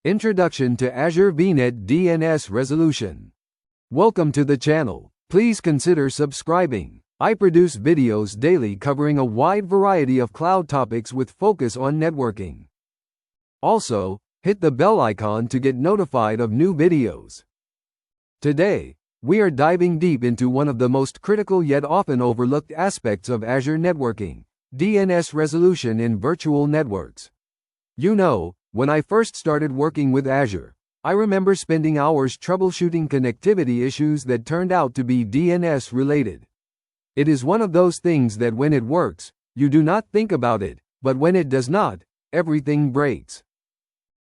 Introduction to Azure VNet DNS Resolution. Welcome to the channel. Please consider subscribing. I produce videos daily covering a wide variety of cloud topics with focus on networking. Also, hit the bell icon to get notified of new videos. Today, we are diving deep into one of the most critical yet often overlooked aspects of Azure networking: DNS resolution in virtual networks. You know, when I first started working with Azure, I remember spending hours troubleshooting connectivity issues that turned out to be DNS related. It is one of those things that when it works, you do not think about it, but when it does not, everything breaks.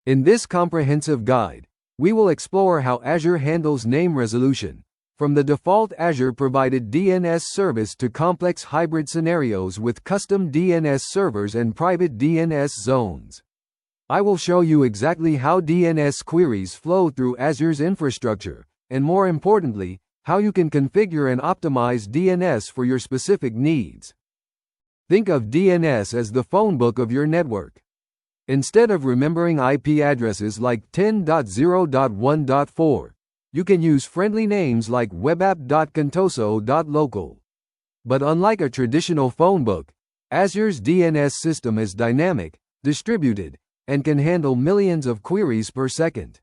In this comprehensive guide, we will explore how Azure handles name resolution, from the default Azure-provided DNS service to complex hybrid scenarios with custom DNS servers and private DNS zones. I will show you exactly how DNS queries flow through Azure's infrastructure, and more importantly, how you can configure and optimize DNS for your specific needs. Think of DNS as the phone book of your network. Instead of remembering IP addresses like 10.0.1.4, you can use friendly names like webapp.contoso.local. But unlike a traditional phone book, Azure's DNS system is dynamic, distributed, and can handle millions of queries per second.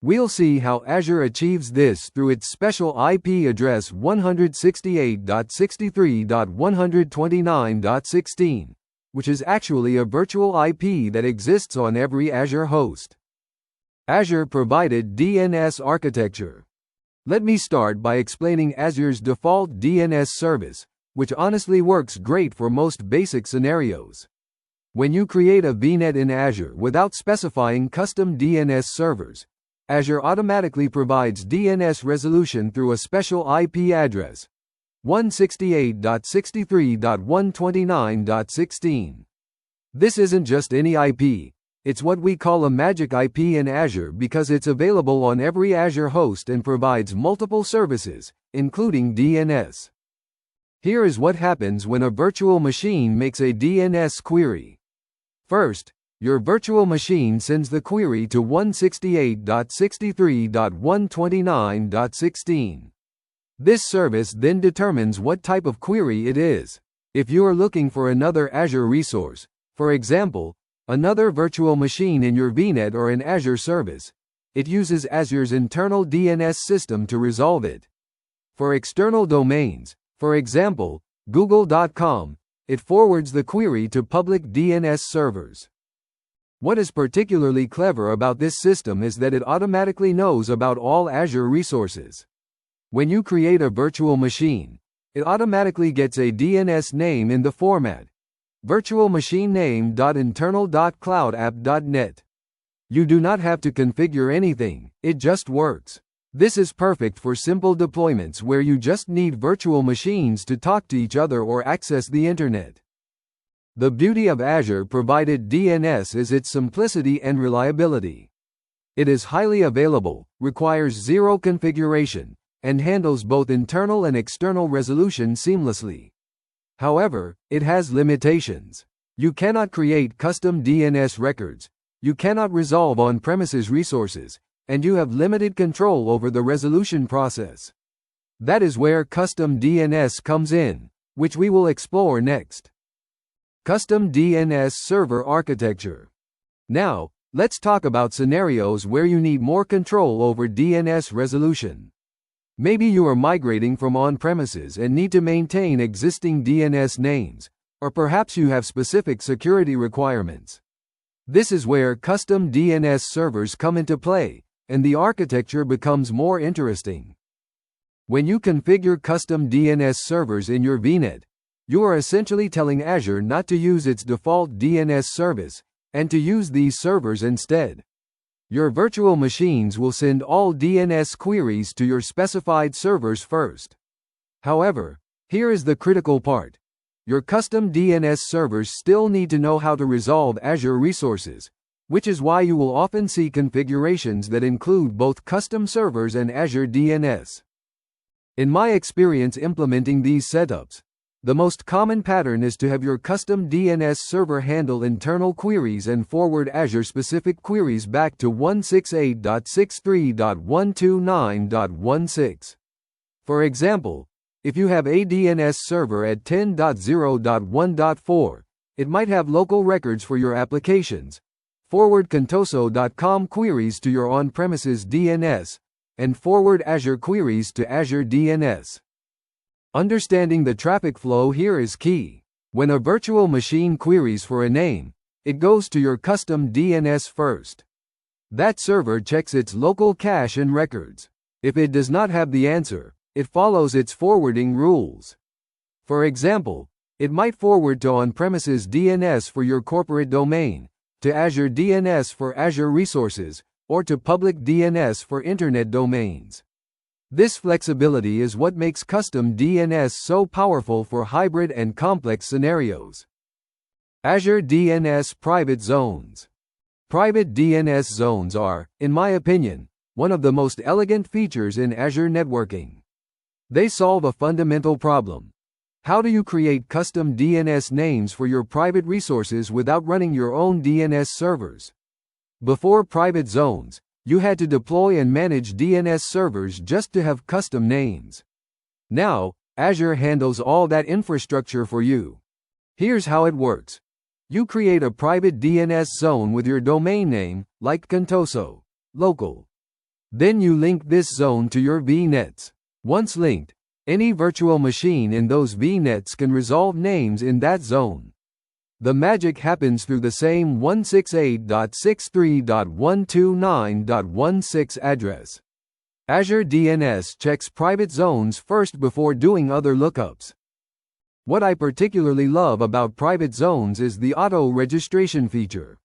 We'll see how Azure achieves this through its special IP address 168.63.129.16, which is actually a virtual IP that exists on every Azure host. Azure provided DNS architecture. Let me start by explaining Azure's default DNS service, which honestly works great for most basic scenarios. When you create a VNet in Azure without specifying custom DNS servers, Azure automatically provides DNS resolution through a special IP address, 168.63.129.16. This isn't just any IP, it's what we call a magic IP in Azure because it's available on every Azure host and provides multiple services, including DNS. Here is what happens when a virtual machine makes a DNS query. First, your virtual machine sends the query to 168.63.129.16. This service then determines what type of query it is. If you are looking for another Azure resource, for example, another virtual machine in your VNet or an Azure service, it uses Azure's internal DNS system to resolve it. For external domains, for example, google.com, it forwards the query to public DNS servers. What is particularly clever about this system is that it automatically knows about all Azure resources. When you create a virtual machine, it automatically gets a DNS name in the format virtualmachinename.internal.cloudapp.net. You do not have to configure anything, it just works. This is perfect for simple deployments where you just need virtual machines to talk to each other or access the internet. The beauty of Azure-provided DNS is its simplicity and reliability. It is highly available, requires zero configuration, and handles both internal and external resolution seamlessly. However, it has limitations. You cannot create custom DNS records, you cannot resolve on-premises resources, and you have limited control over the resolution process. That is where custom DNS comes in, which we will explore next. Custom DNS server architecture. Now, let's talk about scenarios where you need more control over DNS resolution. Maybe you are migrating from on-premises and need to maintain existing DNS names, or perhaps you have specific security requirements. This is where custom DNS servers come into play, and the architecture becomes more interesting. When you configure custom DNS servers in your VNet, you are essentially telling Azure not to use its default DNS service, and to use these servers instead. Your virtual machines will send all DNS queries to your specified servers first. However, here is the critical part. Your custom DNS servers still need to know how to resolve Azure resources, which is why you will often see configurations that include both custom servers and Azure DNS. In my experience implementing these setups, The most common pattern is to have your custom DNS server handle internal queries and forward Azure-specific queries back to 168.63.129.16. For example, if you have a DNS server at 10.0.1.4, it might have local records for your applications, forward contoso.com queries to your on-premises DNS, and forward Azure queries to Azure DNS. Understanding the traffic flow here is key. When a virtual machine queries for a name, it goes to your custom DNS first. That server checks its local cache and records. If it does not have the answer, it follows its forwarding rules. For example, it might forward to on-premises DNS for your corporate domain, to Azure DNS for Azure resources, or to public DNS for internet domains. This flexibility is what makes custom DNS so powerful for hybrid and complex scenarios. Azure DNS Private Zones. Private DNS zones are, in my opinion, one of the most elegant features in Azure networking. They solve a fundamental problem. How do you create custom DNS names for your private resources without running your own DNS servers? Before private zones, you had to deploy and manage DNS servers just to have custom names. Now, Azure handles all that infrastructure for you. Here's how it works. You create a private DNS zone with your domain name, like Contoso, local. Then you link this zone to your vnets. Once linked, any virtual machine in those vnets can resolve names in that zone. The magic happens through the same 168.63.129.16 address. Azure DNS checks private zones first before doing other lookups. What I particularly love about private zones is the auto-registration feature.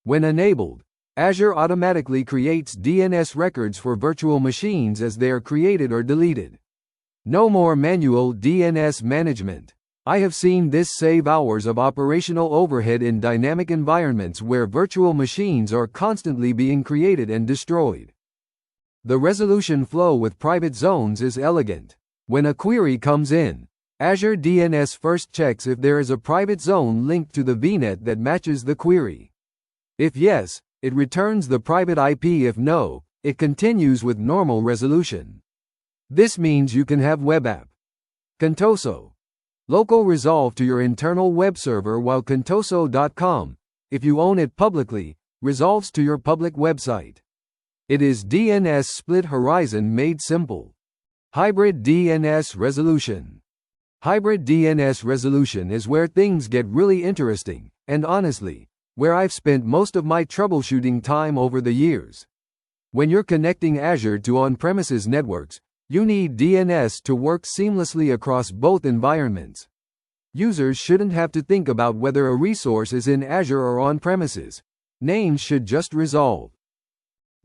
When enabled, Azure automatically creates DNS records for virtual machines as they are created or deleted. No more manual DNS management. I have seen this save hours of operational overhead in dynamic environments where virtual machines are constantly being created and destroyed. The resolution flow with private zones is elegant. When a query comes in, Azure DNS first checks if there is a private zone linked to the vnet that matches the query. If yes, it returns the private IP. If no, it continues with normal resolution. This means you can have web app Contoso local resolve to your internal web server, while contoso.com, if you own it publicly, resolves to your public website. It is DNS split horizon made simple. Hybrid DNS resolution. Hybrid DNS resolution is where things get really interesting, and honestly, where I've spent most of my troubleshooting time over the years. When you're connecting Azure to on-premises networks, you need DNS to work seamlessly across both environments. Users shouldn't have to think about whether a resource is in Azure or on-premises. Names should just resolve.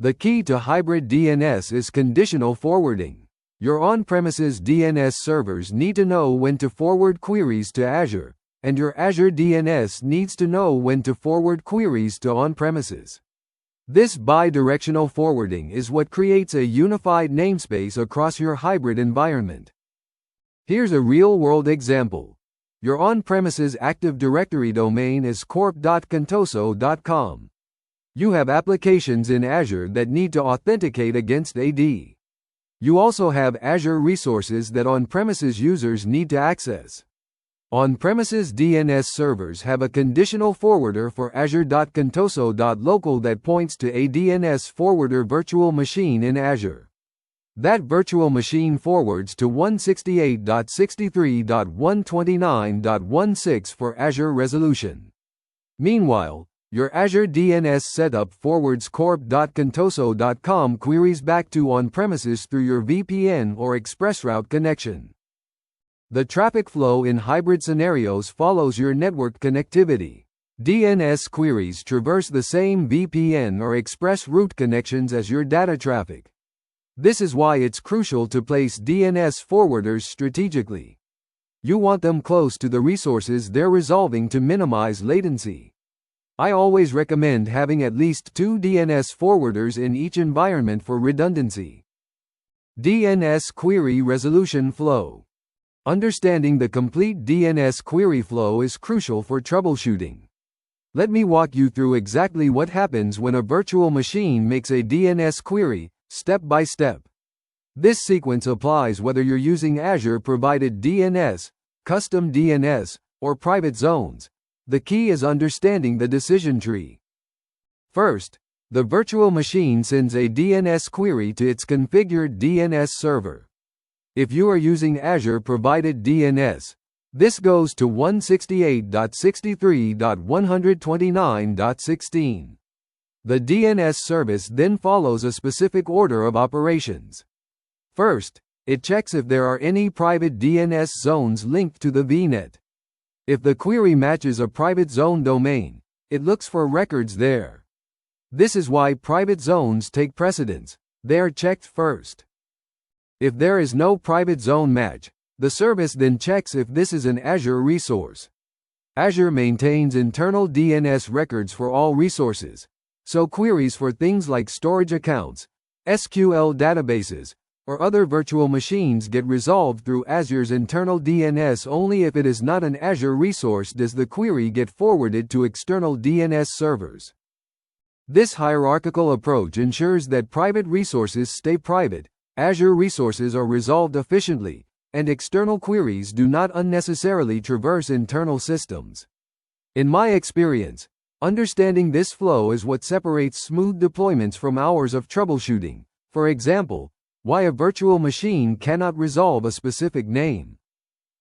The key to hybrid DNS is conditional forwarding. Your on-premises DNS servers need to know when to forward queries to Azure, and your Azure DNS needs to know when to forward queries to on-premises. This bi-directional forwarding is what creates a unified namespace across your hybrid environment. Here's a real-world example. Your on-premises Active Directory domain is corp.contoso.com. You have applications in Azure that need to authenticate against AD. You also have Azure resources that on-premises users need to access. On-premises DNS servers have a conditional forwarder for azure.contoso.local that points to a DNS forwarder virtual machine in Azure. That virtual machine forwards to 168.63.129.16 for Azure resolution. Meanwhile, your Azure DNS setup forwards corp.contoso.com queries back to on-premises through your VPN or ExpressRoute connection. The traffic flow in hybrid scenarios follows your network connectivity. DNS queries traverse the same VPN or express route connections as your data traffic. This is why it's crucial to place DNS forwarders strategically. You want them close to the resources they're resolving to minimize latency. I always recommend having at least 2 DNS forwarders in each environment for redundancy. DNS query resolution flow. Understanding the complete DNS query flow is crucial for troubleshooting. Let me walk you through exactly what happens when a virtual machine makes a DNS query, step by step. This sequence applies whether you're using Azure-provided DNS, custom DNS, or private zones. The key is understanding the decision tree. First, the virtual machine sends a DNS query to its configured DNS server. If you are using Azure-provided DNS, this goes to 168.63.129.16. The DNS service then follows a specific order of operations. First, it checks if there are any private DNS zones linked to the vnet. If the query matches a private zone domain, it looks for records there. This is why private zones take precedence. They are checked first. If there is no private zone match, the service then checks if this is an Azure resource. Azure maintains internal DNS records for all resources, so queries for things like storage accounts, SQL databases, or other virtual machines get resolved through Azure's internal DNS. Only if it is not an Azure resource does the query get forwarded to external DNS servers. This hierarchical approach ensures that private resources stay private, Azure resources are resolved efficiently, and external queries do not unnecessarily traverse internal systems. In my experience, understanding this flow is what separates smooth deployments from hours of troubleshooting. For example, why a virtual machine cannot resolve a specific name.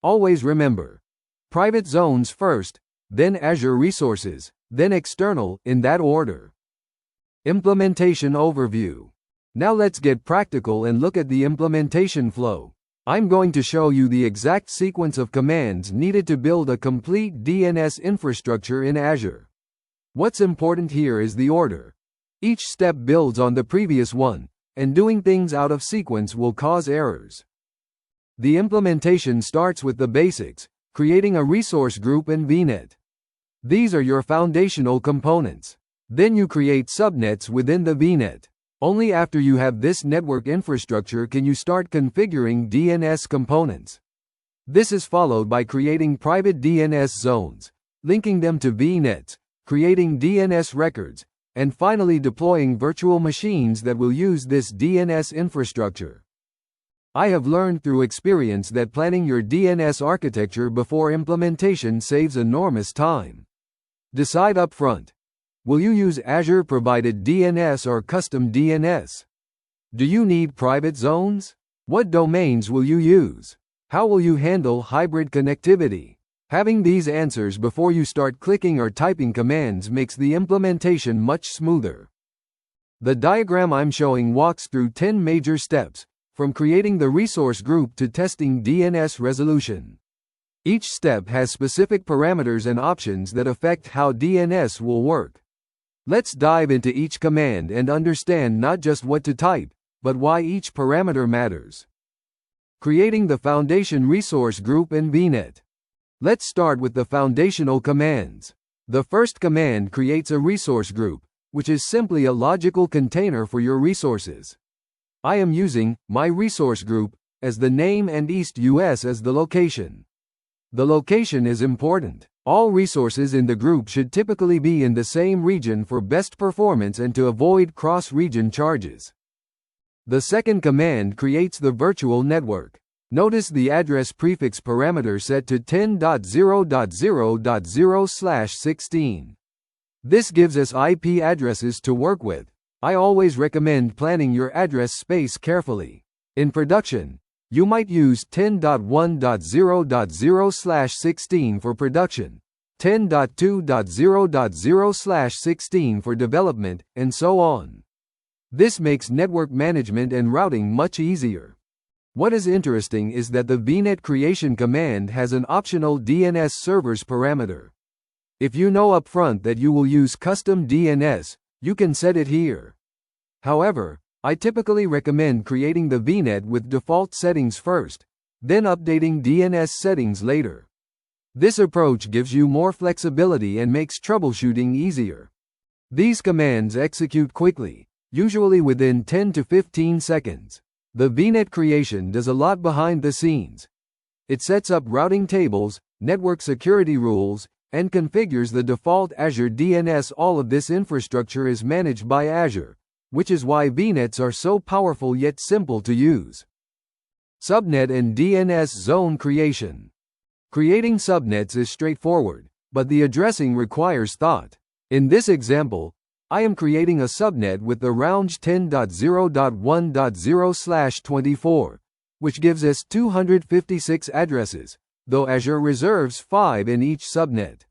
Always remember, private zones first, then Azure resources, then external, in that order. Implementation overview. Now let's get practical and look at the implementation flow. I'm going to show you the exact sequence of commands needed to build a complete DNS infrastructure in Azure. What's important here is the order. Each step builds on the previous one, and doing things out of sequence will cause errors. The implementation starts with the basics, creating a resource group in vnet. These are your foundational components. Then you create subnets within the vnet. Only after you have this network infrastructure can you start configuring DNS components. This is followed by creating private DNS zones, linking them to vnets, creating DNS records, and finally deploying virtual machines that will use this DNS infrastructure. I have learned through experience that planning your DNS architecture before implementation saves enormous time. Decide upfront. Will you use Azure-provided DNS or custom DNS? Do you need private zones? What domains will you use? How will you handle hybrid connectivity? Having these answers before you start clicking or typing commands makes the implementation much smoother. The diagram I'm showing walks through 10 major steps, from creating the resource group to testing DNS resolution. Each step has specific parameters and options that affect how DNS will work. Let's dive into each command and understand not just what to type, but why each parameter matters. Creating the foundation resource group in vnet. Let's start with the foundational commands. The first command creates a resource group, which is simply a logical container for your resources. I am using my resource group as the name and East US as the location. The location is important. All resources in the group should typically be in the same region for best performance and to avoid cross-region charges. The second command creates the virtual network. Notice the address prefix parameter set to 10.0.0.0/16. This gives us IP addresses to work with. I always recommend planning your address space carefully. In production, you might use 10.1.0.0/16 for production, 10.2.0.0/16 for development, and so on. This makes network management and routing much easier. What is interesting is that the vnet creation command has an optional DNS servers parameter. If you know upfront that you will use custom DNS, you can set it here. However, I typically recommend creating the vnet with default settings first, then updating DNS settings later. This approach gives you more flexibility and makes troubleshooting easier. These commands execute quickly, usually within 10 to 15 seconds. The vnet creation does a lot behind the scenes. It sets up routing tables, network security rules, and configures the default Azure DNS. All of this infrastructure is managed by Azure, which is why VNets are so powerful yet simple to use. Subnet and DNS zone creation. Creating subnets is straightforward, but the addressing requires thought. In this example, I am creating a subnet with the range 10.0.1.0/24, which gives us 256 addresses, though Azure reserves 5 in each subnet.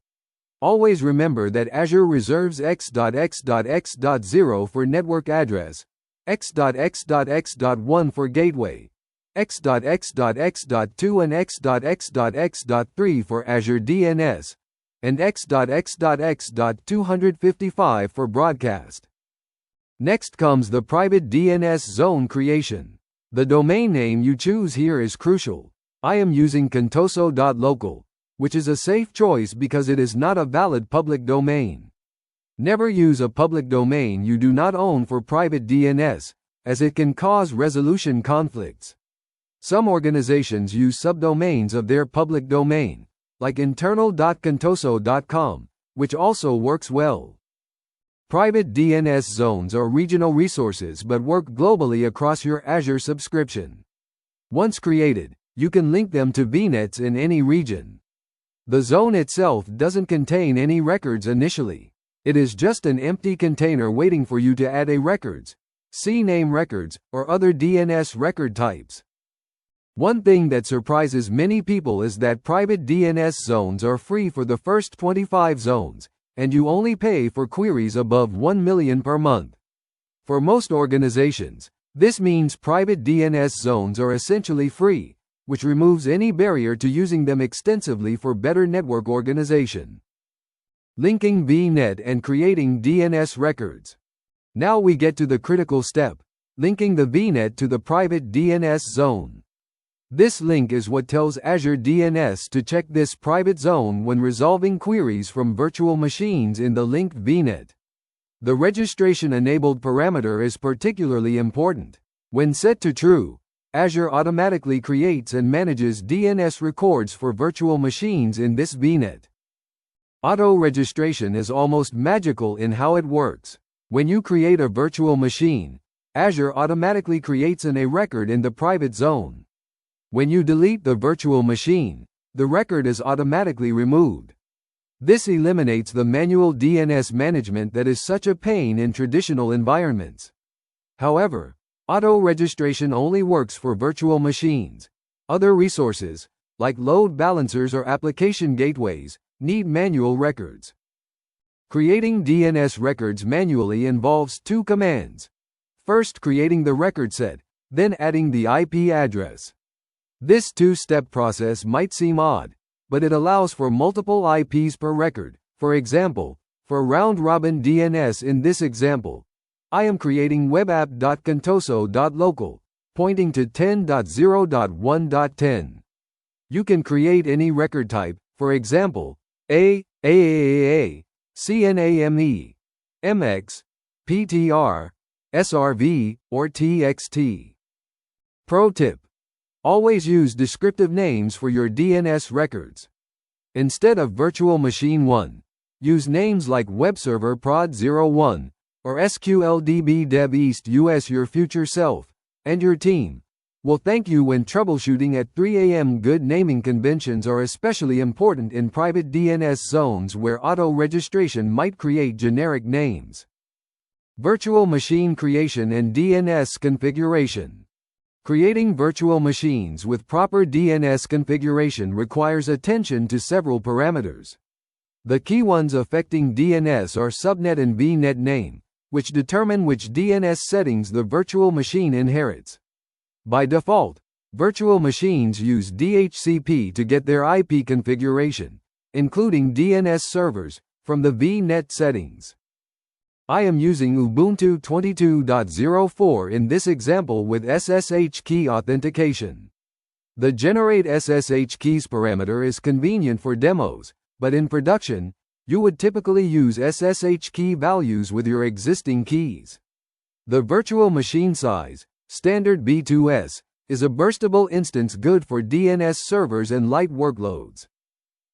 Always remember that Azure reserves x.x.x.0 for network address, x.x.x.1 for gateway, x.x.x.2 and x.x.x.3 for Azure DNS, and x.x.x.255 for broadcast. Next comes the private DNS zone creation. The domain name you choose here is crucial. I am using contoso.local, which is a safe choice because it is not a valid public domain. Never use a public domain you do not own for private DNS, as it can cause resolution conflicts. Some organizations use subdomains of their public domain, like internal.contoso.com, which also works well. Private DNS zones are regional resources but work globally across your Azure subscription. Once created, you can link them to VNets in any region. The zone itself doesn't contain any records initially. It is just an empty container waiting for you to add a records, CNAME records, or other DNS record types. One thing that surprises many people is that private DNS zones are free for the first 25 zones, and you only pay for queries above 1 million per month. For most organizations, this means private DNS zones are essentially free, which removes any barrier to using them extensively for better network organization. Linking VNet and creating DNS records. Now we get to the critical step, linking the VNet to the private DNS zone. This link is what tells Azure DNS to check this private zone when resolving queries from virtual machines in the linked VNet. The registration-enabled parameter is particularly important. When set to true, Azure automatically creates and manages DNS records for virtual machines in this VNet. Auto-registration is almost magical in how it works. When you create a virtual machine, Azure automatically creates a record in the private zone. When you delete the virtual machine, the record is automatically removed. This eliminates the manual DNS management that is such a pain in traditional environments. However, auto-registration only works for virtual machines. Other resources, like load balancers or application gateways, need manual records. Creating DNS records manually involves 2 commands. First, creating the record set, then adding the IP address. This 2-step process might seem odd, but it allows for multiple IPs per record. For example, for round-robin DNS in this example, I am creating webapp.contoso.local, pointing to 10.0.1.10. You can create any record type, for example, AAAA, CNAME, MX, PTR, SRV, or TXT. Pro tip: always use descriptive names for your DNS records. Instead of Virtual Machine 1, use names like WebServer Prod 01 or SQLDB Dev East US. Your future self and your team will thank you when troubleshooting at 3 a.m. Good naming conventions are especially important in private DNS zones where auto-registration might create generic names. Virtual machine creation and DNS configuration. Creating virtual machines with proper DNS configuration requires attention to several parameters. The key ones affecting DNS are subnet and vnet name, which determine which DNS settings the virtual machine inherits. By default, virtual machines use DHCP to get their IP configuration, including DNS servers, from the vnet settings. I am using Ubuntu 22.04 in this example with SSH key authentication. The Generate SSH keys parameter is convenient for demos, but in production, you would typically use SSH key values with your existing keys. The virtual machine size, standard B2S, is a burstable instance good for DNS servers and light workloads.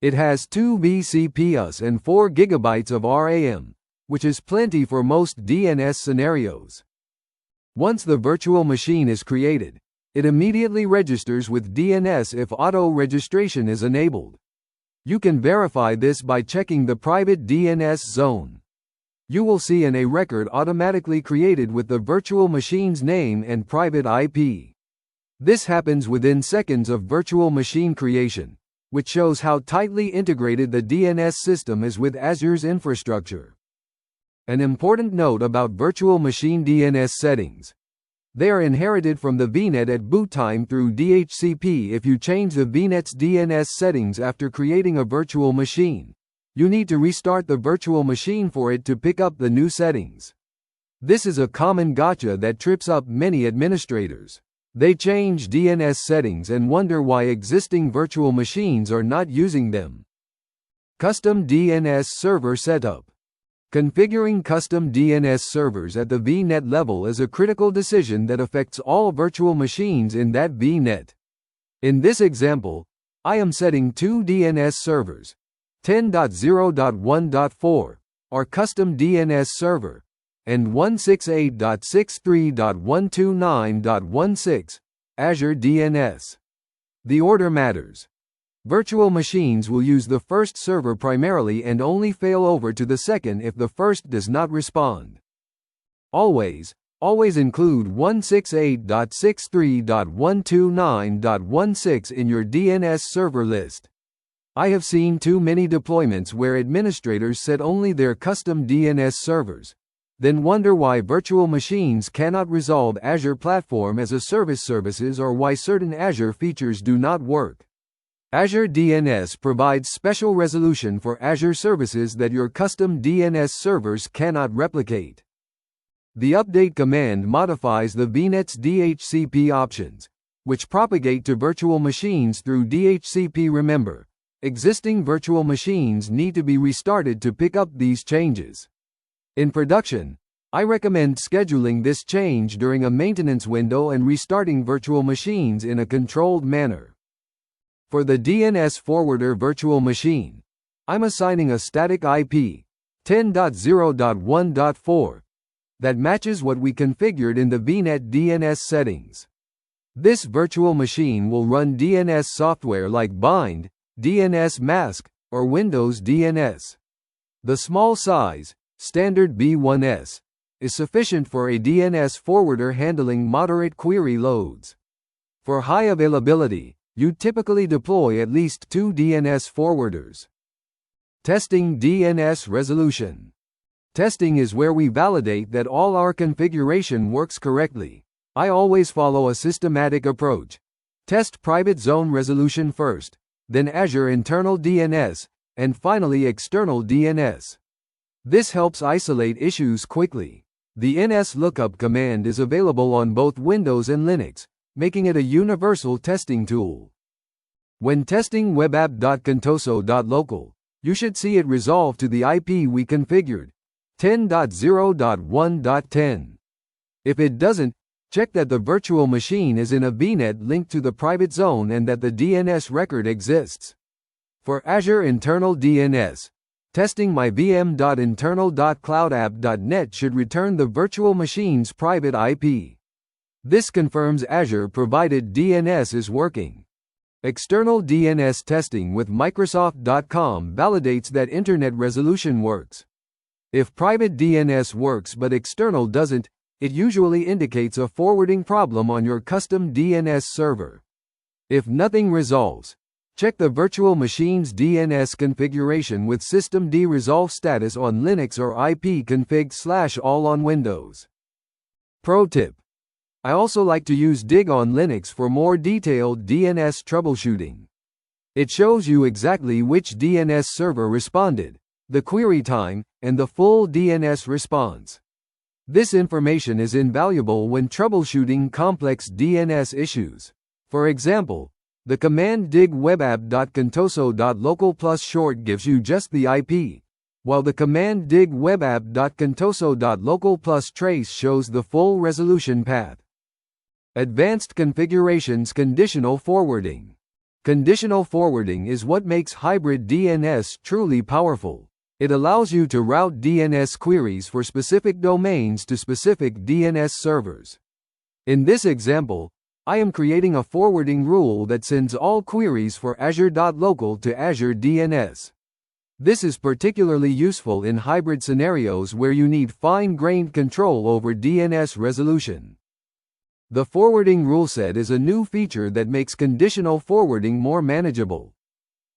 It has 2 vCPUs and 4 GB of RAM, which is plenty for most DNS scenarios. Once the virtual machine is created, it immediately registers with DNS if auto-registration is enabled. You can verify this by checking the private DNS zone. You will see a record automatically created with the virtual machine's name and private IP. This happens within seconds of virtual machine creation, which shows how tightly integrated the DNS system is with Azure's infrastructure. An important note about virtual machine DNS settings. They are inherited from the vnet at boot time through DHCP. If you change the vnet's DNS settings after creating a virtual machine, you need to restart the virtual machine for it to pick up the new settings. This is a common gotcha that trips up many administrators. They change DNS settings and wonder why existing virtual machines are not using them. Custom DNS server setup. Configuring custom DNS servers at the vnet level is a critical decision that affects all virtual machines in that vnet. In this example, I am setting 2 DNS servers, 10.0.1.4, our custom DNS server, and 168.63.129.16, Azure DNS. The order matters. Virtual machines will use the first server primarily and only fail over to the second if the first does not respond. Always include 168.63.129.16 in your DNS server list. I have seen too many deployments where administrators set only their custom DNS servers, then wonder why virtual machines cannot resolve Azure Platform as a Service services or why certain Azure features do not work. Azure DNS provides special resolution for Azure services that your custom DNS servers cannot replicate. The update command modifies the vnet's DHCP options, which propagate to virtual machines through DHCP. Remember, existing virtual machines need to be restarted to pick up these changes. In production, I recommend scheduling this change during a maintenance window and restarting virtual machines in a controlled manner. For the DNS forwarder virtual machine, I'm assigning a static IP, 10.0.1.4, that matches what we configured in the vnet DNS settings. This virtual machine will run DNS software like Bind, DNS Mask, or Windows DNS. The small size, standard B1S, is sufficient for a DNS forwarder handling moderate query loads. For high availability, you typically deploy at least 2 DNS forwarders. Testing DNS resolution. Testing is where we validate that all our configuration works correctly. I always follow a systematic approach. Test private zone resolution first, then Azure internal DNS, and finally external DNS. This helps isolate issues quickly. The NSLookup command is available on both Windows and Linux, making it a universal testing tool. When testing webapp.contoso.local, you should see it resolve to the IP we configured, 10.0.1.10. If it doesn't, check that the virtual machine is in a vnet linked to the private zone and that the DNS record exists. For Azure internal DNS, testing myvm.internal.cloudapp.net should return the virtual machine's private IP. This confirms Azure provided DNS is working. External DNS testing with Microsoft.com validates that internet resolution works. If private DNS works but external doesn't, it usually indicates a forwarding problem on your custom DNS server. If nothing resolves, check the virtual machine's DNS configuration with systemd resolve status on Linux or ipconfig/all on Windows. Pro tip: I also like to use dig on Linux for more detailed DNS troubleshooting. It shows you exactly which DNS server responded, the query time, and the full DNS response. This information is invaluable when troubleshooting complex DNS issues. For example, the command dig webapp.contoso.local plus short gives you just the IP, while the command dig webapp.contoso.local plus trace shows the full resolution path. Advanced configurations. Conditional forwarding. Conditional forwarding is what makes hybrid DNS truly powerful. It allows you to route DNS queries for specific domains to specific DNS servers. In this example, I am creating a forwarding rule that sends all queries for Azure.local to Azure DNS. This is particularly useful in hybrid scenarios where you need fine-grained control over DNS resolution. The forwarding rule set is a new feature that makes conditional forwarding more manageable.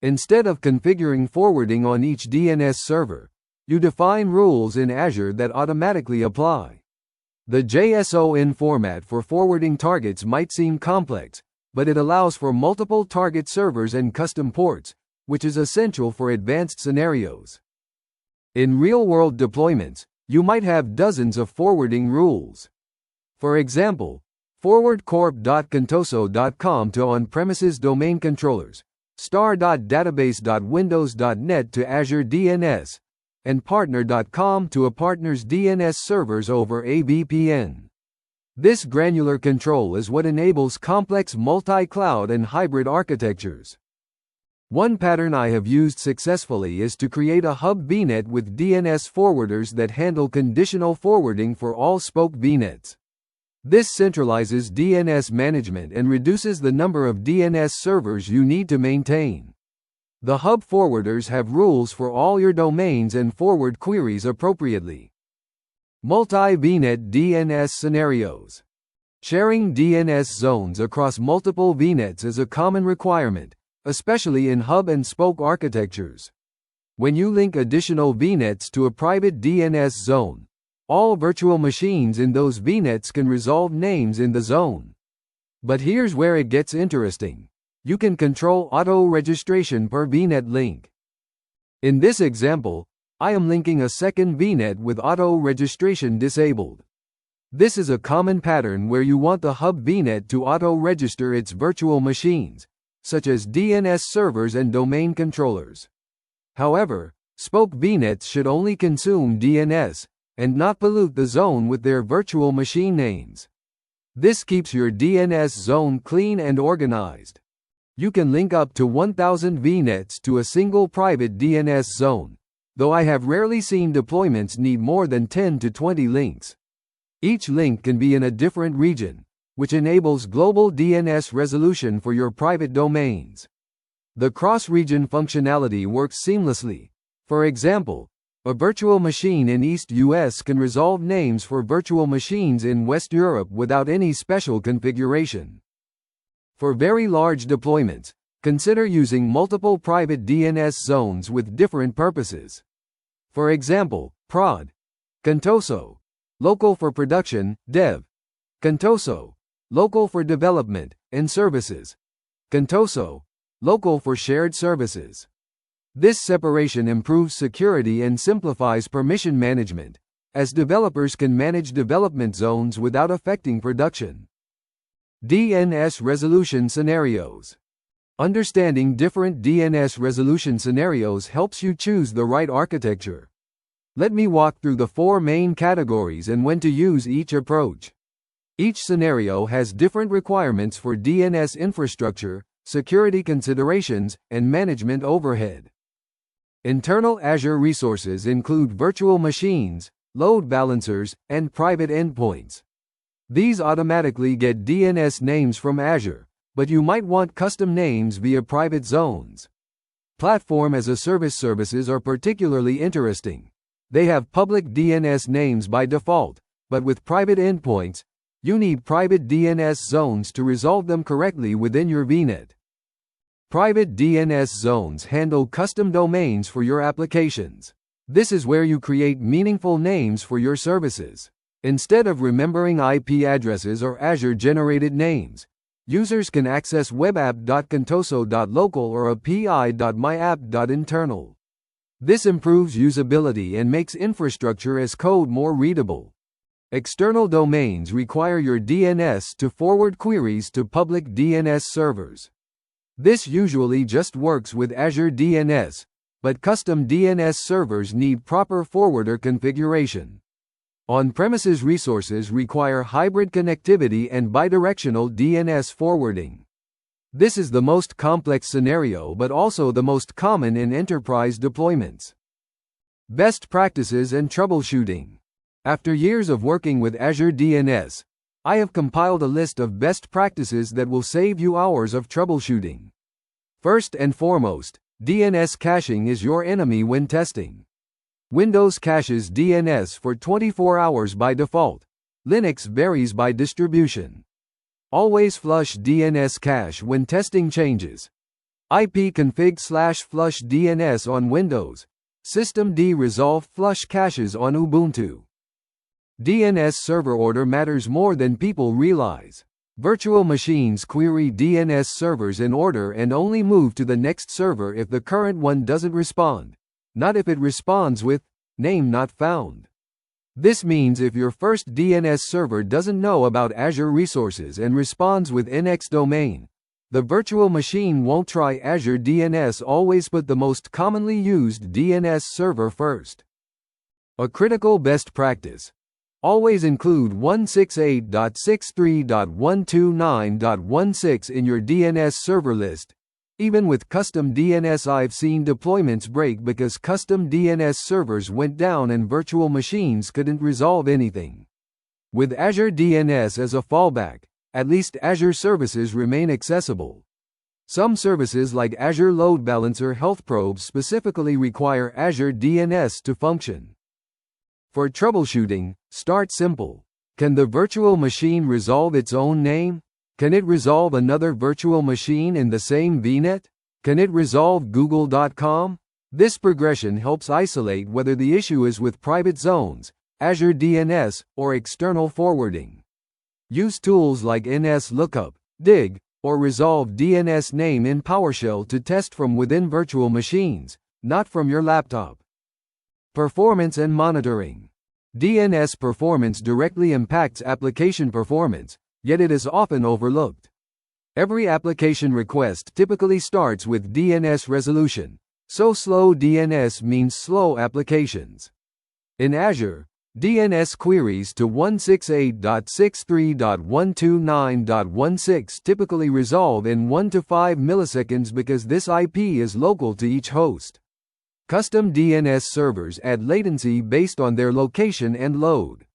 Instead of configuring forwarding on each DNS server, you define rules in Azure that automatically apply. The JSON format for forwarding targets might seem complex, but it allows for multiple target servers and custom ports, which is essential for advanced scenarios. In real-world deployments, you might have dozens of forwarding rules. For example, forward corp.contoso.com to on-premises domain controllers, star.database.windows.net to Azure DNS, and partner.com to a partner's DNS servers over a VPN. This granular control is what enables complex multi-cloud and hybrid architectures. One pattern I have used successfully is to create a hub vnet with DNS forwarders that handle conditional forwarding for all spoke vnets. This centralizes DNS management and reduces the number of DNS servers you need to maintain. The hub forwarders have rules for all your domains and forward queries appropriately. Multi-vnet DNS scenarios. Sharing DNS zones across multiple vnets is a common requirement, especially in hub and spoke architectures. When you link additional vnets to a private DNS zone, all virtual machines in those vnets can resolve names in the zone. But here's where it gets interesting. You can control auto-registration per vnet link. In this example, I am linking a second vnet with auto-registration disabled. This is a common pattern where you want the hub vnet to auto-register its virtual machines, such as DNS servers and domain controllers. However, spoke vnets should only consume DNS, and not pollute the zone with their virtual machine names. This keeps your DNS zone clean and organized. You can link up to 1,000 vnets to a single private DNS zone, though I have rarely seen deployments need more than 10 to 20 links. Each link can be in a different region, which enables global DNS resolution for your private domains. The cross-region functionality works seamlessly. For example, a virtual machine in East US can resolve names for virtual machines in West Europe without any special configuration. For very large deployments, consider using multiple private DNS zones with different purposes. For example, prod. Contoso. Local for production, dev. Contoso. Local for development and services. Contoso. Local for shared services. This separation improves security and simplifies permission management, as developers can manage development zones without affecting production. DNS resolution scenarios. Understanding different DNS resolution scenarios helps you choose the right architecture. Let me walk through the 4 main categories and when to use each approach. Each scenario has different requirements for DNS infrastructure, security considerations, and management overhead. Internal Azure resources include virtual machines, load balancers, and private endpoints. These automatically get DNS names from Azure, but you might want custom names via private zones. Platform as a Service services are particularly interesting. They have public DNS names by default, but with private endpoints, you need private DNS zones to resolve them correctly within your VNet. Private DNS zones handle custom domains for your applications. This is where you create meaningful names for your services. Instead of remembering IP addresses or Azure-generated names, users can access webapp.contoso.local or api.myapp.internal. This improves usability and makes infrastructure as code more readable. External domains require your DNS to forward queries to public DNS servers. This usually just works with Azure DNS, but custom DNS servers need proper forwarder configuration. On-premises resources require hybrid connectivity and bidirectional DNS forwarding. This is the most complex scenario but also the most common in enterprise deployments. Best practices and troubleshooting. After years of working with Azure DNS, I have compiled a list of best practices that will save you hours of troubleshooting. First and foremost, DNS caching is your enemy when testing. Windows caches DNS for 24 hours by default. Linux varies by distribution. Always flush DNS cache when testing changes. ipconfig/flush DNS on Windows. Systemd resolve flush caches on Ubuntu. DNS server order matters more than people realize. Virtual machines query DNS servers in order and only move to the next server if the current one doesn't respond, not if it responds with name not found. This means if your first DNS server doesn't know about Azure resources and responds with NX domain, the virtual machine won't try Azure DNS. Always put the most commonly used DNS server first. A critical best practice. Always include 168.63.129.16 in your DNS server list. Even with custom DNS, I've seen deployments break because custom DNS servers went down and virtual machines couldn't resolve anything. With Azure DNS as a fallback, at least Azure services remain accessible. Some services like Azure Load Balancer Health Probes specifically require Azure DNS to function. For troubleshooting, start simple. Can the virtual machine resolve its own name? Can it resolve another virtual machine in the same vnet? Can it resolve google.com? This progression helps isolate whether the issue is with private zones, Azure DNS, or external forwarding. Use tools like NSLookup, dig, or resolve DNS name in PowerShell to test from within virtual machines, not from your laptop. Performance and monitoring. DNS performance directly impacts application performance, yet it is often overlooked. Every application request typically starts with DNS resolution, so slow DNS means slow applications. In Azure, DNS queries to 168.63.129.16 typically resolve in 1 to 5 milliseconds because this IP is local to each host. Custom DNS servers add latency based on their location and load.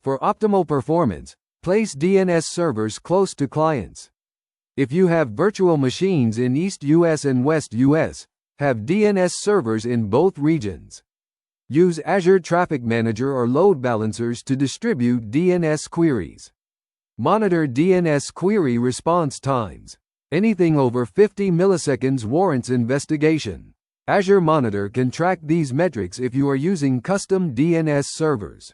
For optimal performance, place DNS servers close to clients. If you have virtual machines in East US and West US, have DNS servers in both regions. Use Azure Traffic Manager or load balancers to distribute DNS queries. Monitor DNS query response times. Anything over 50 milliseconds warrants investigation. Azure Monitor can track these metrics if you are using custom DNS servers.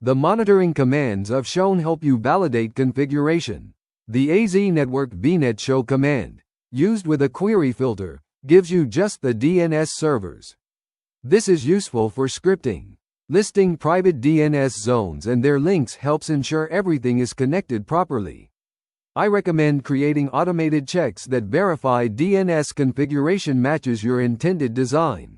The monitoring commands I've shown help you validate configuration. The AZ network vnet show command, used with a query filter, gives you just the DNS servers. This is useful for scripting. Listing private DNS zones and their links helps ensure everything is connected properly. I recommend creating automated checks that verify DNS configuration matches your intended design.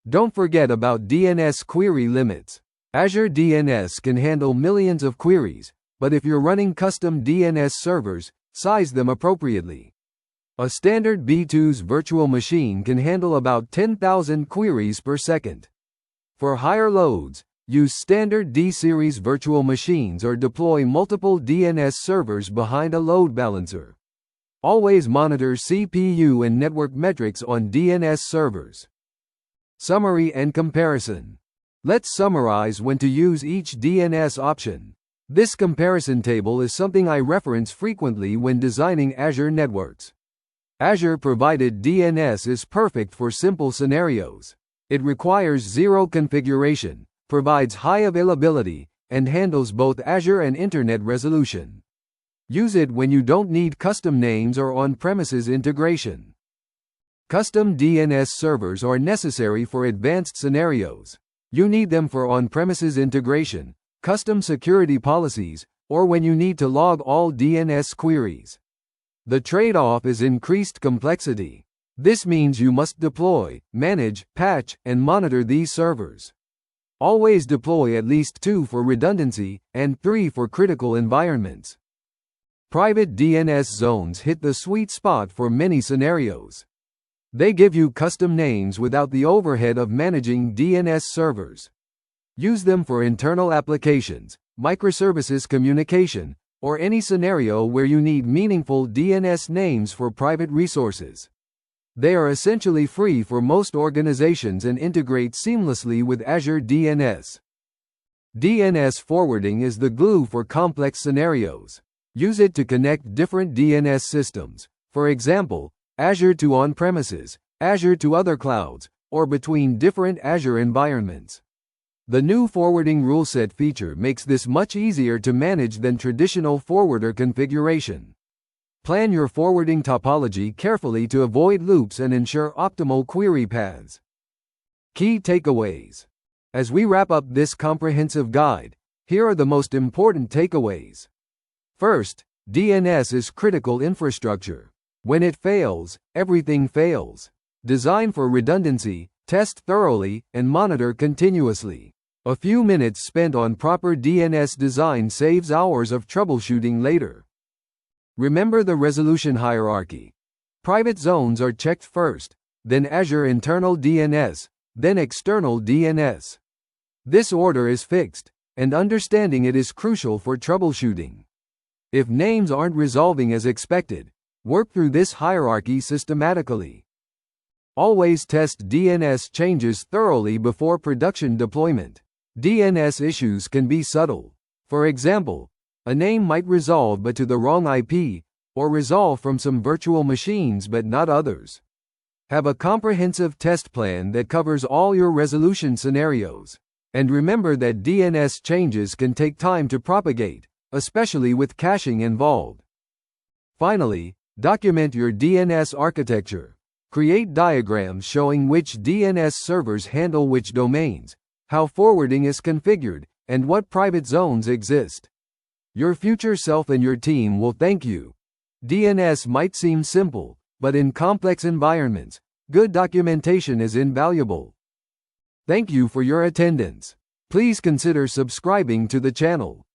Don't forget about DNS query limits. Azure DNS can handle millions of queries, but if you're running custom DNS servers, size them appropriately. A standard B2's virtual machine can handle about 10,000 queries per second. For higher loads, use standard D-series virtual machines or deploy multiple DNS servers behind a load balancer. Always monitor CPU and network metrics on DNS servers. Summary and comparison. Let's summarize when to use each DNS option. This comparison table is something I reference frequently when designing Azure networks. Azure provided DNS is perfect for simple scenarios. It requires zero configuration, provides high availability, and handles both Azure and Internet resolution. Use it when you don't need custom names or on-premises integration. Custom DNS servers are necessary for advanced scenarios. You need them for on-premises integration, custom security policies, or when you need to log all DNS queries. The trade-off is increased complexity. This means you must deploy, manage, patch, and monitor these servers. Always deploy at least 2 for redundancy, and 3 for critical environments. Private DNS zones hit the sweet spot for many scenarios. They give you custom names without the overhead of managing DNS servers. Use them for internal applications, microservices communication, or any scenario where you need meaningful DNS names for private resources. They are essentially free for most organizations and integrate seamlessly with Azure DNS. DNS forwarding is the glue for complex scenarios. Use it to connect different DNS systems, for example, Azure to on-premises, Azure to other clouds, or between different Azure environments. The new forwarding rule set feature makes this much easier to manage than traditional forwarder configuration. Plan your forwarding topology carefully to avoid loops and ensure optimal query paths. Key takeaways. As we wrap up this comprehensive guide, here are the most important takeaways. First, DNS is critical infrastructure. When it fails, everything fails. Design for redundancy, test thoroughly, and monitor continuously. A few minutes spent on proper DNS design saves hours of troubleshooting later. Remember the resolution hierarchy. Private zones are checked first, then Azure internal DNS, then external DNS. This order is fixed, and understanding it is crucial for troubleshooting. If names aren't resolving as expected, work through this hierarchy systematically. Always test DNS changes thoroughly before production deployment. DNS issues can be subtle. For example, a name might resolve but to the wrong IP, or resolve from some virtual machines but not others. Have a comprehensive test plan that covers all your resolution scenarios. And remember that DNS changes can take time to propagate, especially with caching involved. Finally, document your DNS architecture. Create diagrams showing which DNS servers handle which domains, how forwarding is configured, and what private zones exist. Your future self and your team will thank you. DNS might seem simple, but in complex environments, good documentation is invaluable. Thank you for your attendance. Please consider subscribing to the channel.